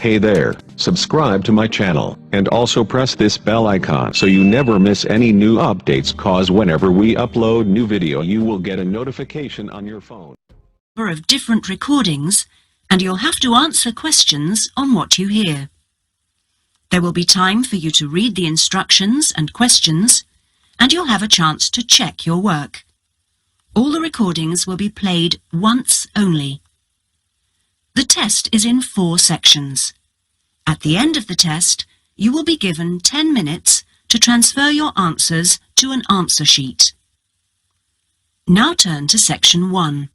Hey there, subscribe to my channel, and also press this bell icon so you never miss any new updates, cause whenever we upload new video you will get a notification on your phone. Of different recordings, and you'll have to answer questions on what you hear. There will be time for you to read the instructions and questions, and you'll have a chance to check your work. All the recordings will be played once only. The test is in 4 sections. At the end of the test, you will be given 10 minutes to transfer your answers to an answer sheet. Now turn to Section 1.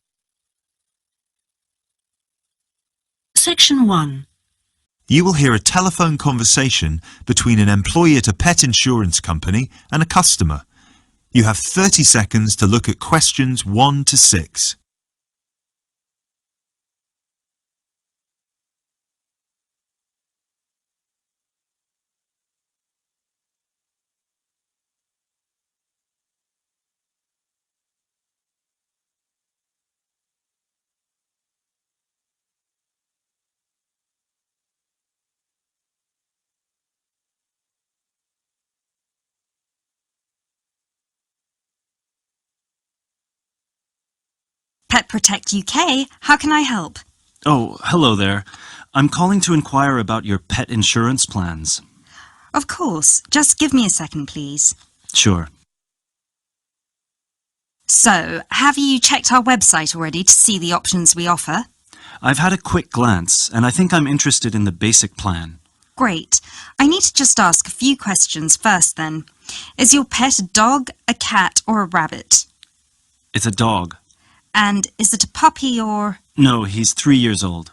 Section 1. You will hear a telephone conversation between an employee at a pet insurance company and a customer. You have 30 seconds to look at questions 1 to 6. Pet Protect UK, how can I help? Oh, hello there. I'm calling to inquire about your pet insurance plans. Of course, just give me a second, please. Sure. So, have you checked our website already to see the options we offer? I've had a quick glance, and I think I'm interested in the basic plan. Great. I need to just ask a few questions first then. Is your pet a dog, a cat or a rabbit? It's a dog. And is it a puppy or... No, he's 3 years old.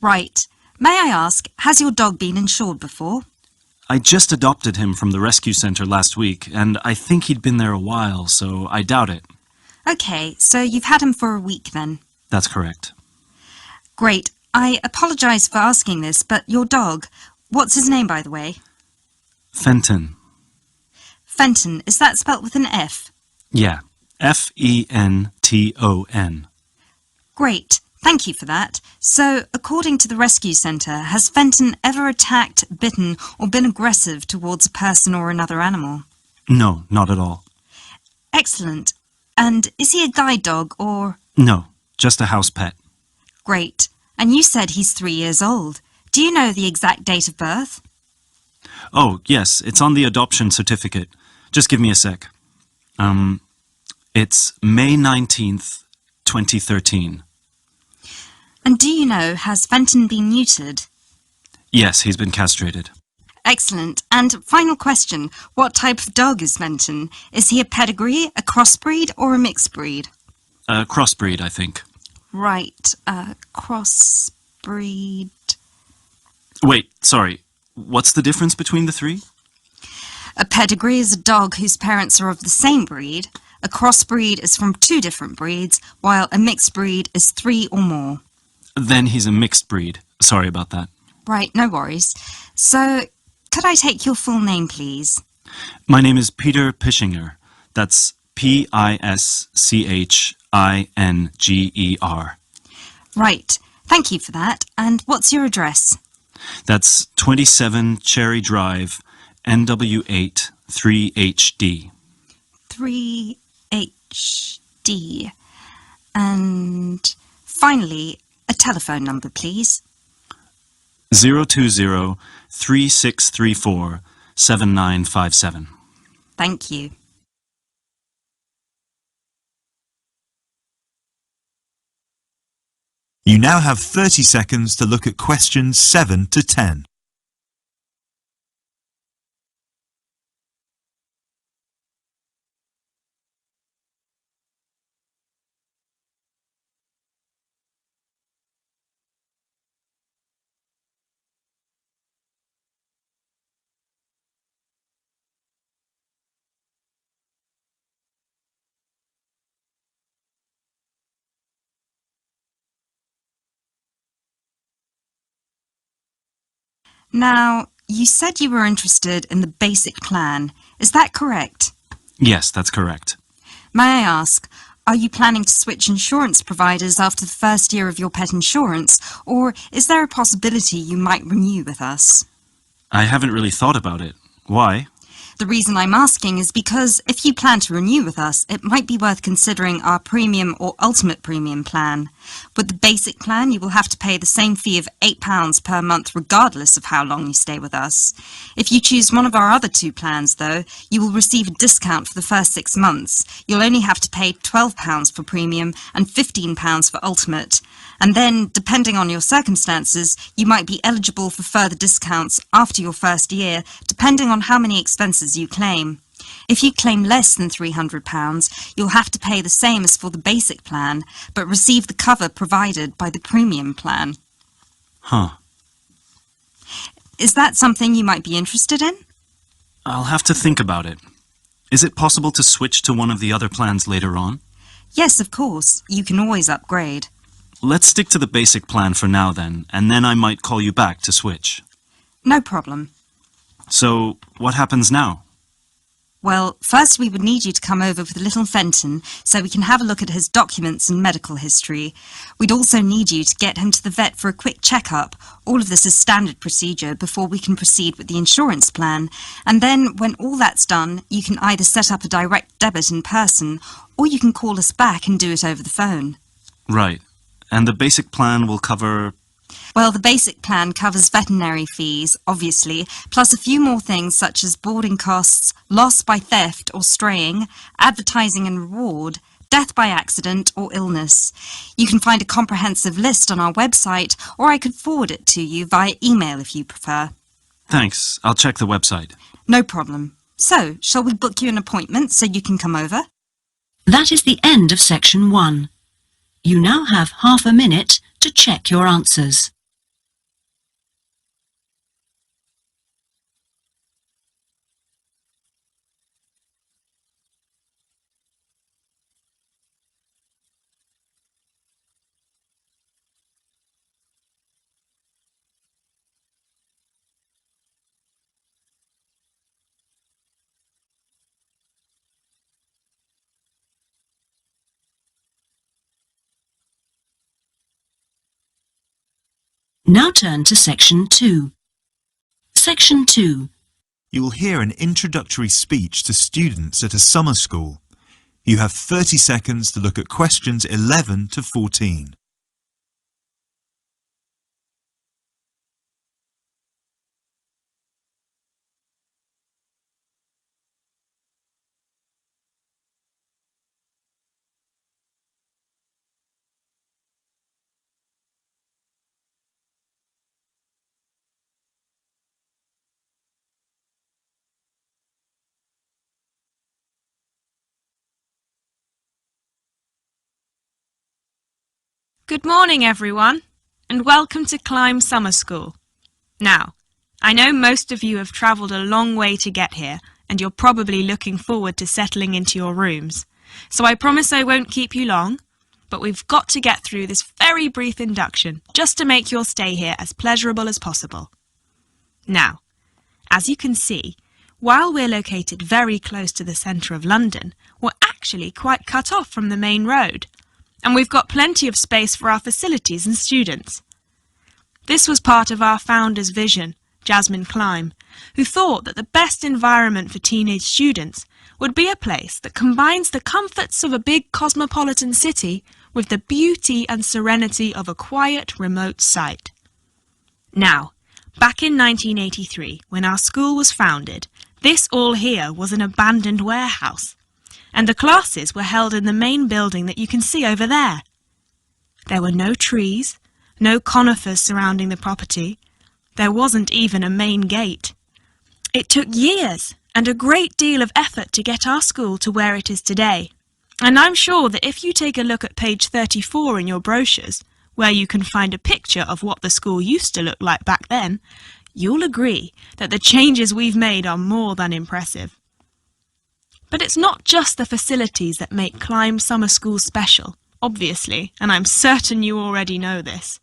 Right. May I ask, has your dog been insured before? I just adopted him from the rescue center last week, and I think he'd been there a while, so I doubt it. Okay, so you've had him for a week then? That's correct. Great. I apologise for asking this, but your dog, what's his name, by the way? Fenton. Fenton, is that spelt with an F? Yeah, Fenton. Great. Thank you for that. So, according to the rescue centre, has Fenton ever attacked, bitten or been aggressive towards a person or another animal? No, not at all. Excellent. And is he a guide dog or... No, just a house pet. Great. And you said he's 3 years old. Do you know the exact date of birth? Oh, yes, it's on the adoption certificate. Just give me a sec. It's May 19th, 2013. And do you know, has Fenton been neutered? Yes, he's been castrated. Excellent. And final question, what type of dog is Fenton? Is he a pedigree, a crossbreed or a mixed breed? Crossbreed, I think. Right, crossbreed... Wait, sorry. What's the difference between the three? A pedigree is a dog whose parents are of the same breed. A crossbreed is from 2 different breeds, while a mixed breed is 3 or more. Then he's a mixed breed. Sorry about that. Right, no worries. So, could I take your full name, please? My name is Peter Pischinger. That's Pischinger. Right, thank you for that. And what's your address? That's 27 Cherry Drive, NW8 3HD. 3HD. And finally, a telephone number, please. 020-3634-7957. Thank you. You now have 30 seconds to look at questions 7 to 10. Now, you said you were interested in the basic plan. Is that correct? Yes, that's correct. May I ask, Are you planning to switch insurance providers after the first year of your pet insurance, or is there a possibility you might renew with us? I haven't really thought about it. Why? The reason I'm asking is because if you plan to renew with us, it might be worth considering our premium or ultimate premium plan. With the basic plan, you will have to pay the same fee of £8 per month regardless of how long you stay with us. If you choose one of our other two plans, though, you will receive a discount for the first 6 months. You'll only have to pay £12 for premium and £15 for ultimate. And then, depending on your circumstances, you might be eligible for further discounts after your first year, depending on how many expenses you claim. If you claim less than £300, you'll have to pay the same as for the basic plan, but receive the cover provided by the premium plan. Huh. Is that something you might be interested in? I'll have to think about it. Is it possible to switch to one of the other plans later on? Yes, of course. You can always upgrade. Let's stick to the basic plan for now then, and then I might call you back to switch. No problem. So, what happens now? Well, first we would need you to come over with little Fenton so we can have a look at his documents and medical history. We'd also need you to get him to the vet for a quick checkup. All of this is standard procedure before we can proceed with the insurance plan. And then, when all that's done, you can either set up a direct debit in person or you can call us back and do it over the phone. Right. And the basic plan will cover... Well, the basic plan covers veterinary fees, obviously, plus a few more things such as boarding costs, loss by theft or straying, advertising and reward, death by accident or illness. You can find a comprehensive list on our website, or I could forward it to you via email if you prefer. Thanks. I'll check the website. No problem. So, shall we book you an appointment so you can come over? That is the end of section 1. You now have half a minute to check your answers. Now turn to section 2. Section 2. You will hear an introductory speech to students at a summer school. You have 30 seconds to look at questions 11 to 14. Good morning, everyone, and welcome to Climb Summer School. Now, I know most of you have travelled a long way to get here, and you're probably looking forward to settling into your rooms. So I promise I won't keep you long, but we've got to get through this very brief induction just to make your stay here as pleasurable as possible. Now, as you can see, while we're located very close to the centre of London, we're actually quite cut off from the main road. And we've got plenty of space for our facilities and students. This was part of our founder's vision, Jasmine Climb, who thought that the best environment for teenage students would be a place that combines the comforts of a big cosmopolitan city with the beauty and serenity of a quiet, remote site. Now, back in 1983, when our school was founded, this all here was an abandoned warehouse. And the classes were held in the main building that you can see over there. There were no trees, no conifers surrounding the property. There wasn't even a main gate. It took years and a great deal of effort to get our school to where it is today. And I'm sure that if you take a look at page 34 in your brochures, where you can find a picture of what the school used to look like back then, you'll agree that the changes we've made are more than impressive. But it's not just the facilities that make Climb Summer School special, obviously, and I'm certain you already know this.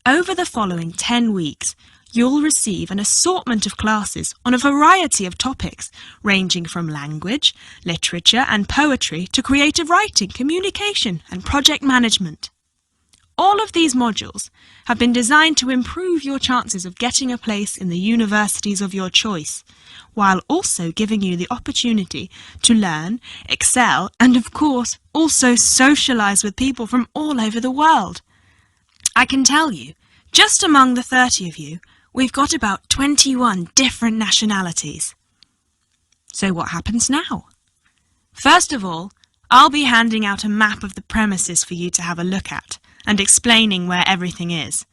Over the following 10 weeks, you'll receive an assortment of classes on a variety of topics, ranging from language, literature and poetry to creative writing, communication and project management. All of these modules have been designed to improve your chances of getting a place in the universities of your choice, while also giving you the opportunity to learn, excel, and of course, also socialise with people from all over the world. I can tell you, just among the 30 of you, we've got about 21 different nationalities. So what happens now? First of all, I'll be handing out a map of the premises for you to have a look at, and explaining where everything is.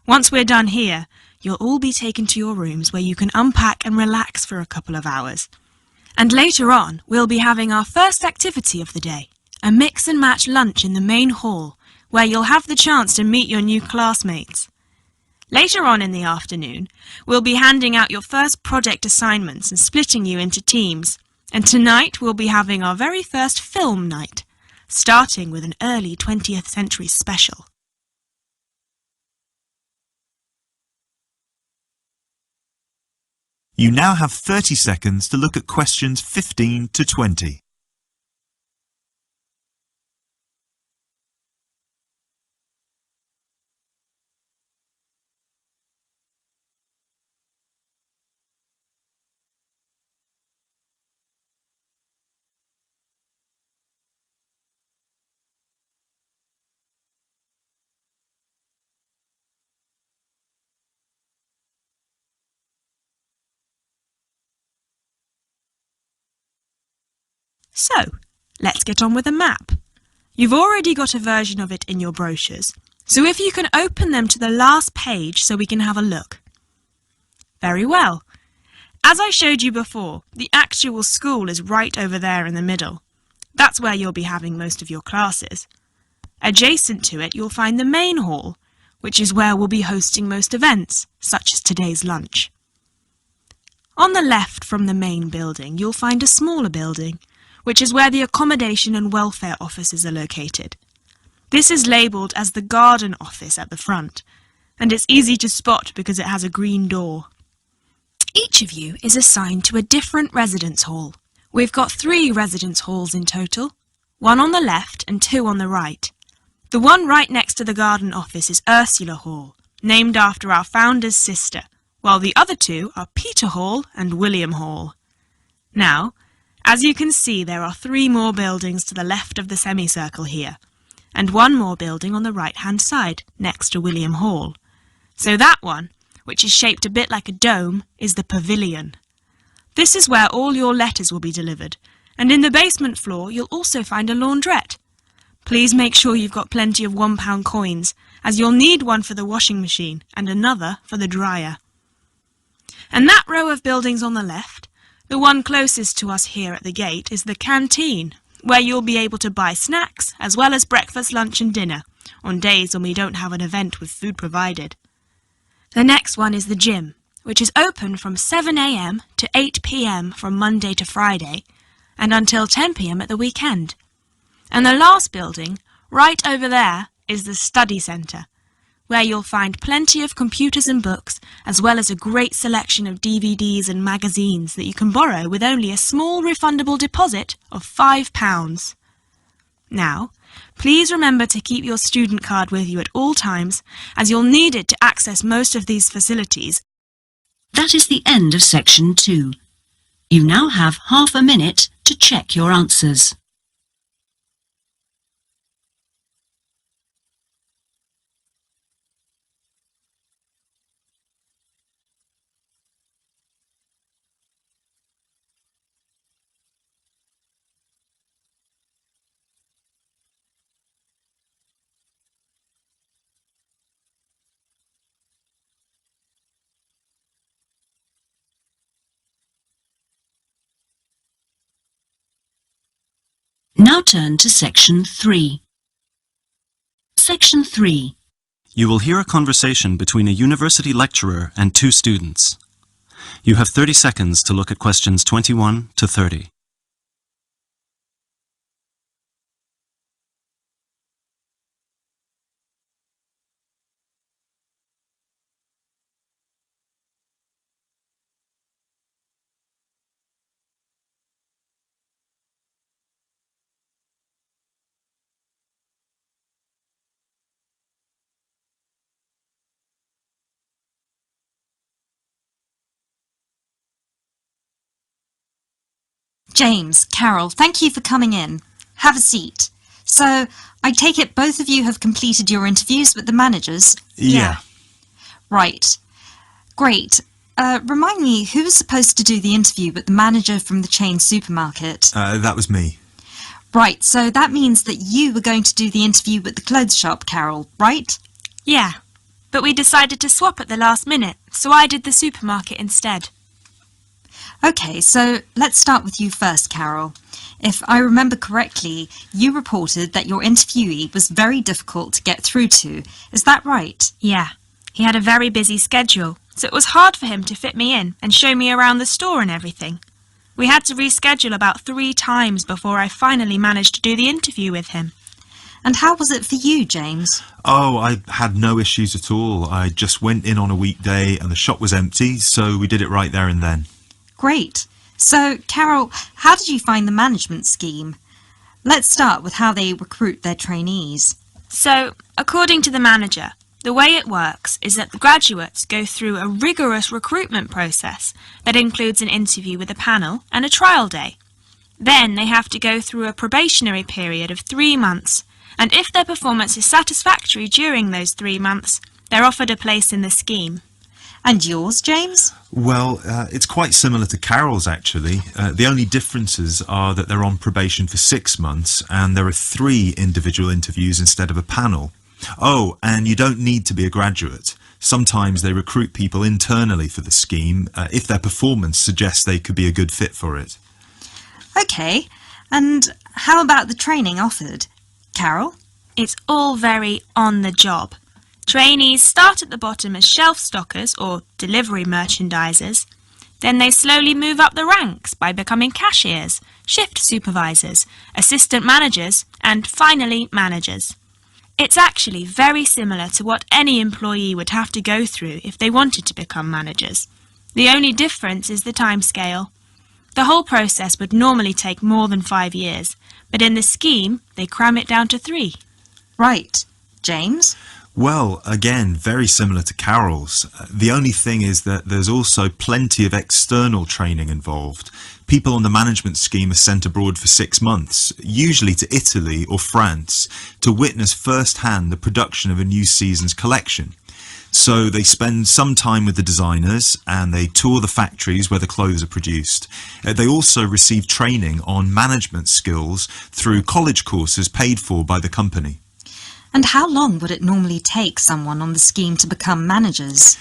Once we're done here, you'll all be taken to your rooms where you can unpack and relax for a couple of hours. And later on, we'll be having our first activity of the day, a mix and match lunch in the main hall, where you'll have the chance to meet your new classmates. Later on in the afternoon, we'll be handing out your first project assignments and splitting you into teams. And tonight we'll be having our very first film night, starting with an early 20th century special. You now have 30 seconds to look at questions 15 to 20. So, let's get on with the map. You've already got a version of it in your brochures, so if you can open them to the last page so we can have a look. Very well. As I showed you before, the actual school is right over there in the middle. That's where you'll be having most of your classes. Adjacent to it, you'll find the main hall, which is where we'll be hosting most events, such as today's lunch. On the left from the main building, you'll find a smaller building, which is where the accommodation and welfare offices are located. This is labelled as the garden office at the front, and it's easy to spot because it has a green door. Each of you is assigned to a different residence hall. We've got 3 residence halls in total, 1 on the left and 2 on the right. The one right next to the garden office is Ursula Hall, named after our founder's sister, while the other 2 are Peter Hall and William Hall. Now, as you can see, there are 3 more buildings to the left of the semicircle here, and 1 more building on the right-hand side, next to William Hall. So that one, which is shaped a bit like a dome, is the pavilion. This is where all your letters will be delivered, and in the basement floor you'll also find a laundrette. Please make sure you've got plenty of £1 coins, as you'll need one for the washing machine and another for the dryer. And that row of buildings on the left, the one closest to us here at the gate, is the canteen, where you'll be able to buy snacks as well as breakfast, lunch and dinner, on days when we don't have an event with food provided. The next one is the gym, which is open from 7 AM to 8 PM from Monday to Friday, and until 10 PM at the weekend. And the last building, right over there, is the study centre, where you'll find plenty of computers and books, as well as a great selection of DVDs and magazines that you can borrow with only a small refundable deposit of £5. Now, please remember to keep your student card with you at all times, as you'll need it to access most of these facilities. That is the end of section 2. You now have half a minute to check your answers. Now turn to section 3. Section 3. You will hear a conversation between a university lecturer and 2 students. You have 30 seconds to look at questions 21 to 30. James, Carol, thank you for coming in. Have a seat. So, I take it both of you have completed your interviews with the managers? Yeah. Right. Great. Remind me, who was supposed to do the interview with the manager from the chain supermarket? That was me. Right, so that means that you were going to do the interview with the clothes shop, Carol, right? Yeah, but we decided to swap at the last minute, so I did the supermarket instead. Okay, so let's start with you first, Carol. If I remember correctly, you reported that your interviewee was very difficult to get through to. Is that right? Yeah, he had a very busy schedule, so it was hard for him to fit me in and show me around the store and everything. We had to reschedule about 3 times before I finally managed to do the interview with him. And how was it for you, James? Oh, I had no issues at all. I just went in on a weekday and the shop was empty, so we did it right there and then. Great. So, Carol, how did you find the management scheme? Let's start with how they recruit their trainees. So, according to the manager, the way it works is that the graduates go through a rigorous recruitment process that includes an interview with a panel and a trial day. Then they have to go through a probationary period of 3 months, and if their performance is satisfactory during those 3 months, they're offered a place in the scheme. And yours, James? Well, it's quite similar to Carol's, actually. The only differences are that they're on probation for 6 months and there are 3 individual interviews instead of a panel. Oh, and you don't need to be a graduate. Sometimes they recruit people internally for the scheme if their performance suggests they could be a good fit for it. Okay, and how about the training offered? Carol? It's all very on the job. Trainees start at the bottom as shelf stockers or delivery merchandisers. Then they slowly move up the ranks by becoming cashiers, shift supervisors, assistant managers, and finally managers. It's actually very similar to what any employee would have to go through if they wanted to become managers. The only difference is the timescale. The whole process would normally take more than 5 years, but in the scheme they cram it down to 3. Right. James? Well, again, very similar to Carol's. The only thing is that there's also plenty of external training involved. People on the management scheme are sent abroad for 6 months, usually to Italy or France, to witness firsthand the production of a new season's collection. So they spend some time with the designers and they tour the factories where the clothes are produced. They also receive training on management skills through college courses paid for by the company. And how long would it normally take someone on the scheme to become managers?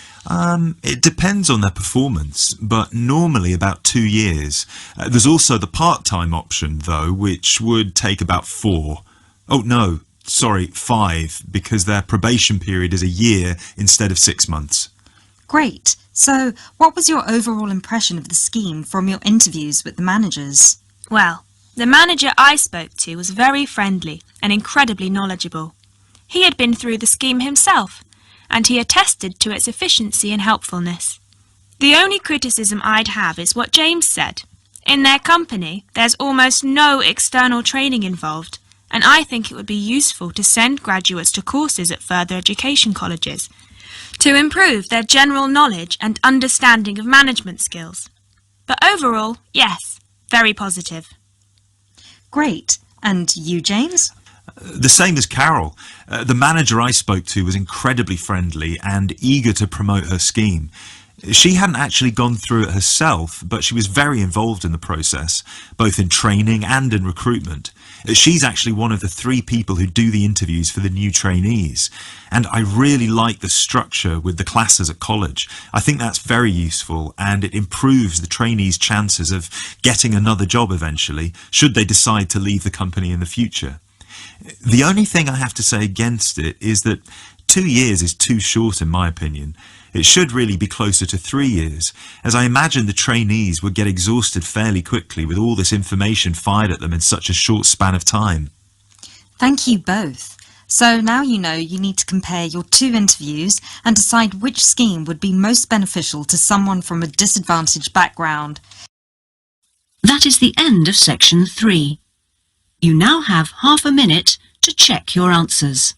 It depends on their performance, but normally about 2 years. There's also the part-time option, though, which would take about 4. Oh, no, sorry, 5, because their probation period is a year instead of 6 months. Great. So, what was your overall impression of the scheme from your interviews with the managers? Well, the manager I spoke to was very friendly and incredibly knowledgeable. He had been through the scheme himself, and he attested to its efficiency and helpfulness. The only criticism I'd have is what James said. In their company, there's almost no external training involved, and I think it would be useful to send graduates to courses at further education colleges to improve their general knowledge and understanding of management skills. But overall, yes, very positive. Great. And you, James? The same as Carol. The manager I spoke to was incredibly friendly and eager to promote her scheme. She hadn't actually gone through it herself, but she was very involved in the process, both in training and in recruitment. She's actually one of the 3 people who do the interviews for the new trainees. And I really like the structure with the classes at college. I think that's very useful and it improves the trainees' chances of getting another job eventually, should they decide to leave the company in the future. The only thing I have to say against it is that 2 years is too short in my opinion. It should really be closer to 3 years, as I imagine the trainees would get exhausted fairly quickly with all this information fired at them in such a short span of time. Thank you both. So now you know you need to compare your 2 interviews and decide which scheme would be most beneficial to someone from a disadvantaged background. That is the end of section 3. You now have half a minute to check your answers.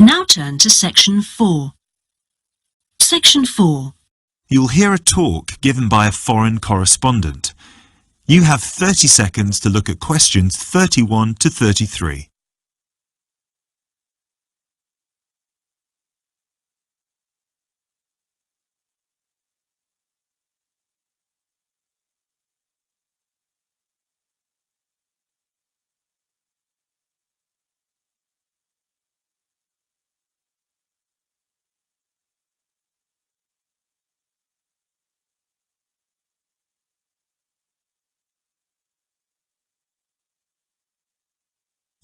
Now turn to Section 4. Section 4. You'll hear a talk given by a foreign correspondent. You have 30 seconds to look at questions 31 to 33.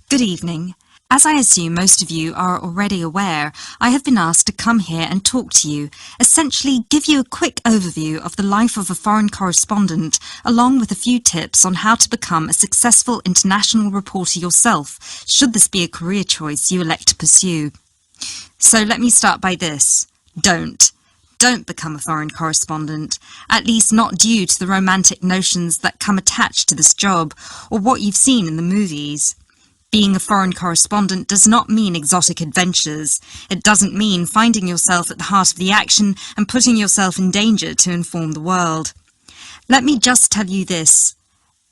Good evening. As I assume most of you are already aware, I have been asked to come here and talk to you, essentially give you a quick overview of the life of a foreign correspondent, along with a few tips on how to become a successful international reporter yourself, should this be a career choice you elect to pursue. So let me start by this. Don't become a foreign correspondent, at least not due to the romantic notions that come attached to this job, or what you've seen in the movies. Being a foreign correspondent does not mean exotic adventures. It doesn't mean finding yourself at the heart of the action and putting yourself in danger to inform the world. Let me just tell you this.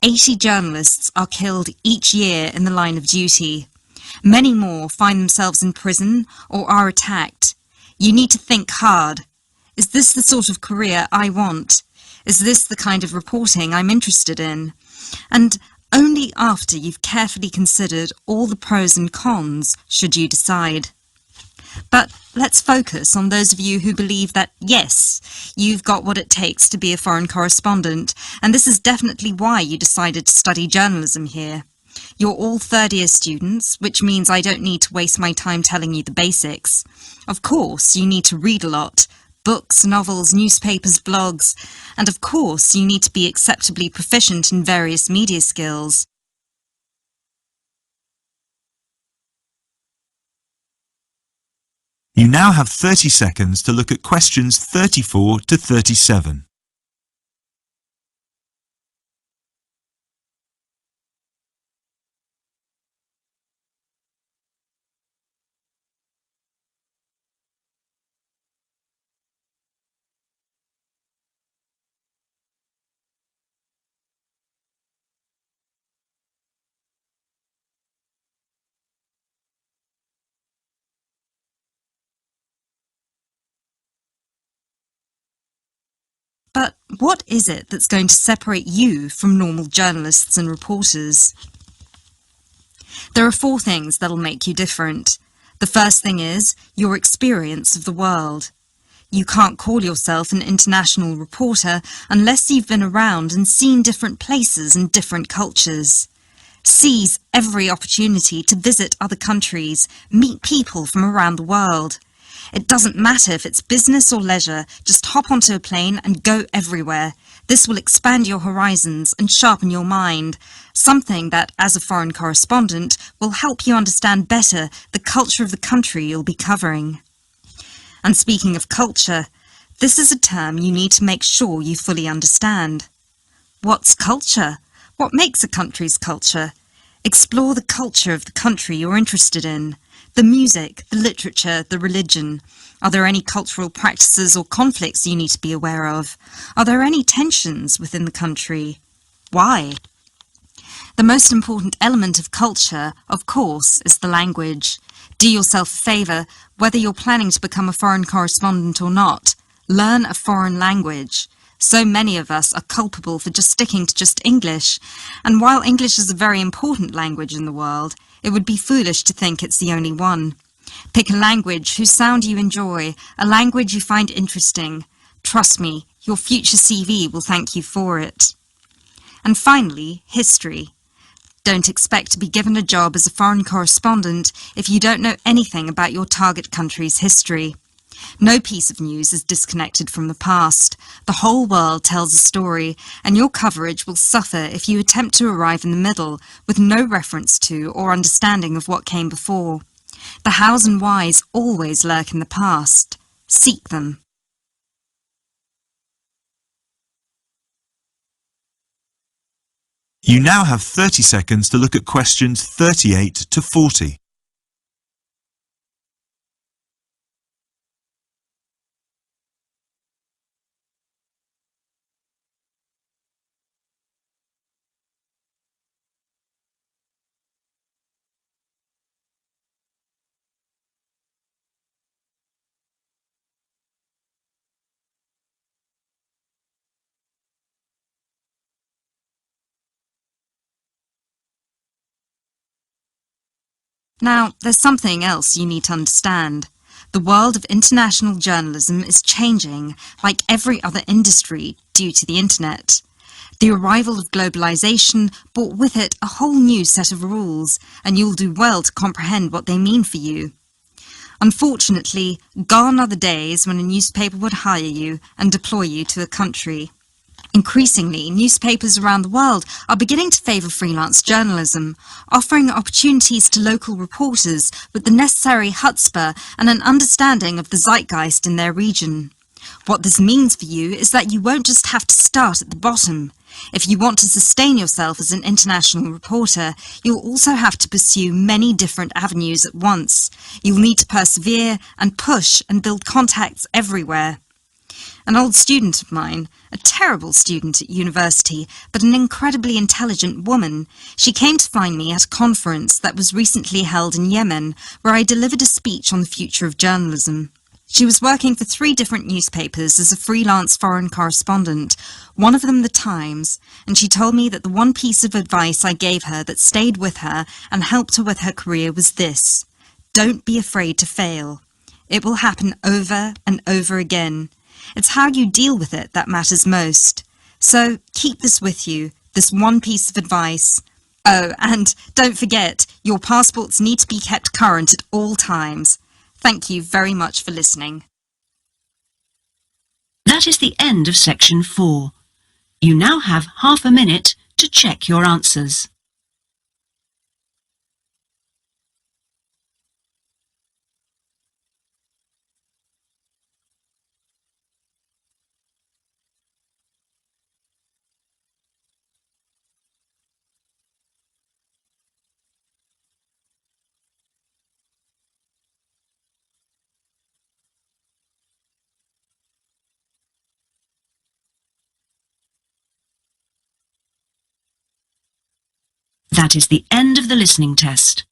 80 journalists are killed each year in the line of duty. Many more find themselves in prison or are attacked. You need to think hard. Is this the sort of career I want? Is this the kind of reporting I'm interested in? And only after you've carefully considered all the pros and cons should you decide. But let's focus on those of you who believe that, yes, you've got what it takes to be a foreign correspondent, and this is definitely why you decided to study journalism here. You're all third-year students, which means I don't need to waste my time telling you the basics. Of course, you need to read a lot. Books, novels, newspapers, blogs, and of course you need to be acceptably proficient in various media skills. You now have 30 seconds to look at questions 34 to 37. But what is it that's going to separate you from normal journalists and reporters? There are 4 things that'll make you different. The first thing is your experience of the world. You can't call yourself an international reporter unless you've been around and seen different places and different cultures. Seize every opportunity to visit other countries, meet people from around the world. It doesn't matter if it's business or leisure, just hop onto a plane and go everywhere. This will expand your horizons and sharpen your mind, something that, as a foreign correspondent, will help you understand better the culture of the country you'll be covering. And speaking of culture, this is a term you need to make sure you fully understand. What's culture? What makes a country's culture? Explore the culture of the country you're interested in. The music, the literature, the religion. Are there any cultural practices or conflicts you need to be aware of? Are there any tensions within the country? Why? The most important element of culture, of course, is the language. Do yourself a favour, whether you're planning to become a foreign correspondent or not. Learn a foreign language. So many of us are culpable for just sticking to just English, and while English is a very important language in the world, it would be foolish to think it's the only one. Pick a language whose sound you enjoy, a language you find interesting. Trust me, your future CV will thank you for it. And finally, history. Don't expect to be given a job as a foreign correspondent if you don't know anything about your target country's history. No piece of news is disconnected from the past. The whole world tells a story, and your coverage will suffer if you attempt to arrive in the middle with no reference to or understanding of what came before. The hows and whys always lurk in the past. Seek them. You now have 30 seconds to look at questions 38 to 40. Now, there's something else you need to understand. The world of international journalism is changing, like every other industry, due to the internet. The arrival of globalization brought with it a whole new set of rules, and you'll do well to comprehend what they mean for you. Unfortunately, gone are the days when a newspaper would hire you and deploy you to a country. Increasingly, newspapers around the world are beginning to favour freelance journalism, offering opportunities to local reporters with the necessary chutzpah and an understanding of the zeitgeist in their region. What this means for you is that you won't just have to start at the bottom. If you want to sustain yourself as an international reporter, you'll also have to pursue many different avenues at once. You'll need to persevere and push and build contacts everywhere. An old student of mine, a terrible student at university, but an incredibly intelligent woman, she came to find me at a conference that was recently held in Yemen, where I delivered a speech on the future of journalism. She was working for 3 different newspapers as a freelance foreign correspondent, one of them The Times, and she told me that the one piece of advice I gave her that stayed with her and helped her with her career was this: don't be afraid to fail. It will happen over and over again. It's how you deal with it that matters most. So keep this with you, this one piece of advice. Oh, and don't forget, your passports need to be kept current at all times. Thank you very much for listening. That is the end of section 4. You now have half a minute to check your answers. That is the end of the listening test.